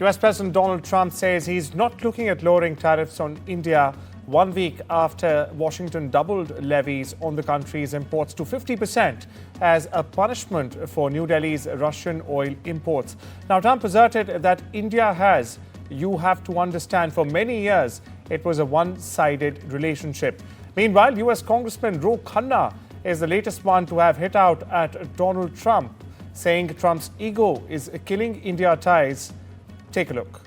US President Donald Trump says he's not looking at lowering tariffs on India 1 week after Washington doubled levies on the country's imports to 50% as a punishment for New Delhi's Russian oil imports. Now, Trump asserted that India has, you have to understand, for many years it was a one-sided relationship. Meanwhile, US Congressman Khanna is the latest one to have hit out at Donald Trump, saying Trump's ego is killing India ties. Take a look.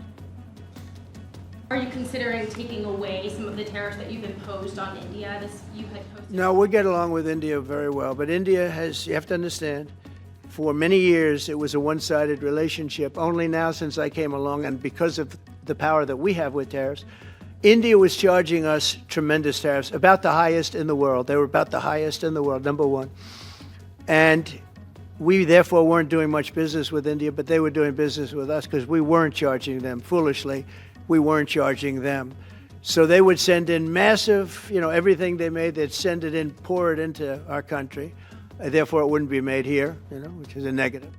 Are you considering taking away some of the tariffs that you've imposed on India? No, we get along with India very well, but India has, you have to understand, for many years it was a one-sided relationship. Only now, since I came along, and because of the power that we have with tariffs, India was charging us tremendous tariffs, about the highest in the world. They were about the highest in the world, number one. And we therefore weren't doing much business with India, but they were doing business with us because we weren't charging them. Foolishly, we weren't charging them. So they would send in massive, everything they made, they'd send it in, pour it into our country. Therefore, it wouldn't be made here, which is a negative.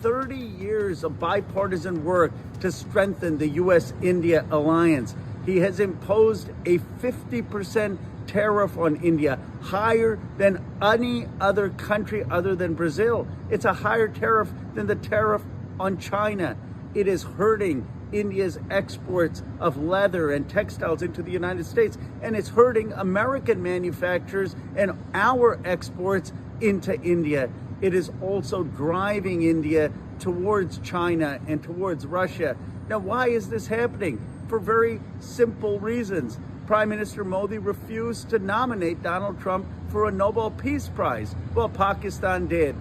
30 years of bipartisan work to strengthen the U.S.-India alliance. He has imposed a 50% tariff on India, higher than any other country other than Brazil. It's a higher tariff than the tariff on China. It is hurting India's exports of leather and textiles into the United States, and it's hurting American manufacturers and our exports into India. It is also driving India towards China and towards Russia. Now, why is this happening? For very simple reasons. Prime Minister Modi refused to nominate Donald Trump for a Nobel Peace Prize. Well, Pakistan did.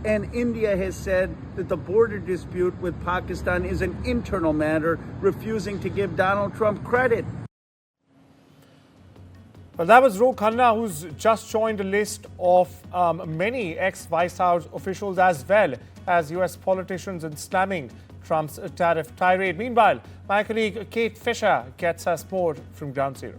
And India has said that the border dispute with Pakistan is an internal matter, refusing to give Donald Trump credit. Well, that was Khanna, who's just joined a list of many ex-White House officials, as well as US politicians, in slamming Trump's tariff tirade. Meanwhile, my colleague Kate Fisher gets us more from Ground Zero.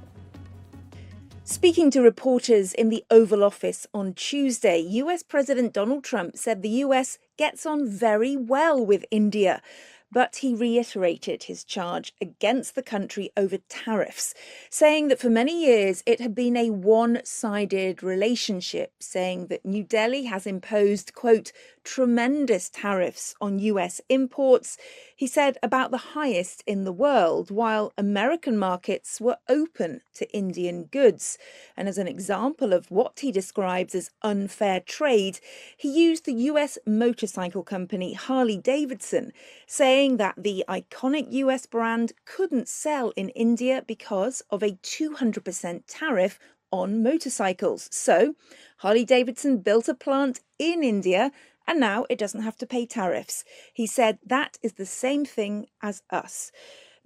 Speaking to reporters in the Oval Office on Tuesday, US President Donald Trump said the US gets on very well with India. But he reiterated his charge against the country over tariffs, saying that for many years it had been a one-sided relationship, saying that New Delhi has imposed, quote, tremendous tariffs on US imports, he said about the highest in the world, while American markets were open to Indian goods. And as an example of what he describes as unfair trade, he used the US motorcycle company Harley-Davidson, saying that the iconic US brand couldn't sell in India because of a 200% tariff on motorcycles. So Harley-Davidson built a plant in India, and now it doesn't have to pay tariffs. He said that is the same thing as us.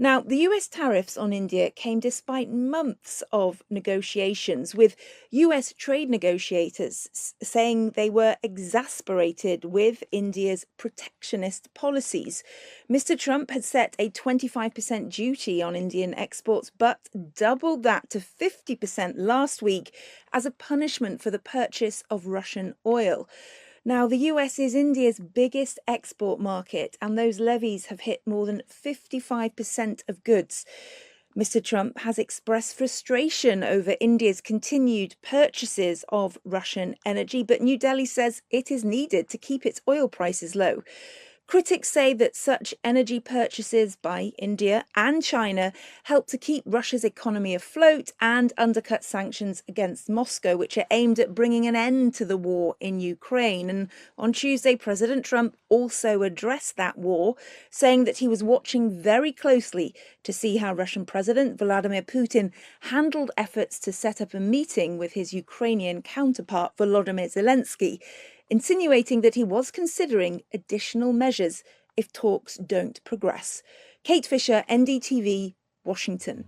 Now, the US tariffs on India came despite months of negotiations, with US trade negotiators saying they were exasperated with India's protectionist policies. Mr. Trump had set a 25% duty on Indian exports, but doubled that to 50% last week as a punishment for the purchase of Russian oil. Now, the US is India's biggest export market, and those levies have hit more than 55% of goods. Mr. Trump has expressed frustration over India's continued purchases of Russian energy, but New Delhi says it is needed to keep its oil prices low. Critics say that such energy purchases by India and China help to keep Russia's economy afloat and undercut sanctions against Moscow, which are aimed at bringing an end to the war in Ukraine. And on Tuesday, President Trump also addressed that war, saying that he was watching very closely to see how Russian President Vladimir Putin handled efforts to set up a meeting with his Ukrainian counterpart Volodymyr Zelensky, insinuating that he was considering additional measures if talks don't progress. Kate Fisher, NDTV, Washington.